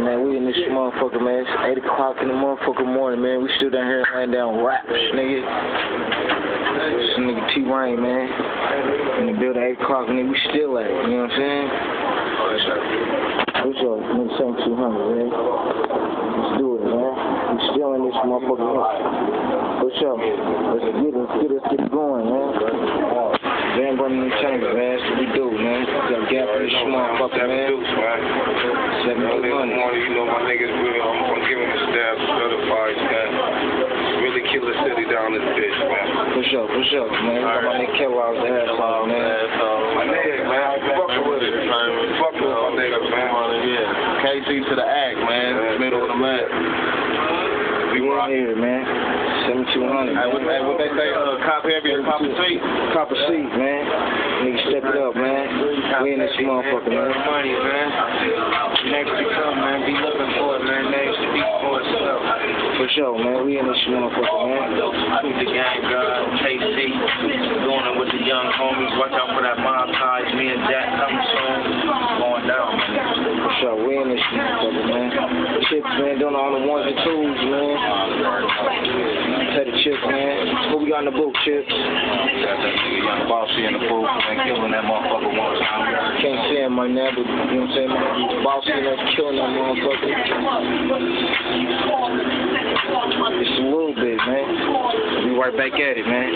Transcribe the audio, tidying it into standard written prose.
man. We in this motherfucker, man. It's 8 o'clock in the motherfucking morning, man. We still down here laying down raps, nigga. This nigga T-Rain, man. In the building 8 o'clock, nigga. We still at it, you know what I'm saying? What's up, nigga? 7200, man. Let's do it, man. We still in this motherfucker. What's up? Let's get it going, man. Van Burning the Chambers, man. That's what we do, man. We got Gapa in this motherfucker, man. 7200. You know my niggas really, I'm giving the staff certified staff. Really kill the city down this bitch, man. Push up, man. Got my nigga Kellogg's the asshole, man. My nigga, man. Fucking with it. Fucking with my niggas, man. Yeah. KC to the act, man. Middle of the map. We right here, man. 7200. Hey, what they say? Cop heavy or cop a seat? Cop a seat, man. Nigga, step it up, man. We in this motherfucker, man. Money, man. Next to come, man. Be looking for it, man. Next to be for itself. For sure, man. We in this motherfucker, man. The gang god, KC, doing it with the young homies. Watch out for that mob ties. Me and Jack coming soon. Going down, man. For sure, we in this motherfucker, man. Chips, man, doing all the ones and twos, man. Tell the Chips, man. What we got in the booth, Chips? Got that nigga young Bossi in the booth, man, killing that motherfucker one time. Can't see him right now, but you know what I'm saying, man? Bossi and us killing that motherfucker. Just a little bit, man. We right back at it, man.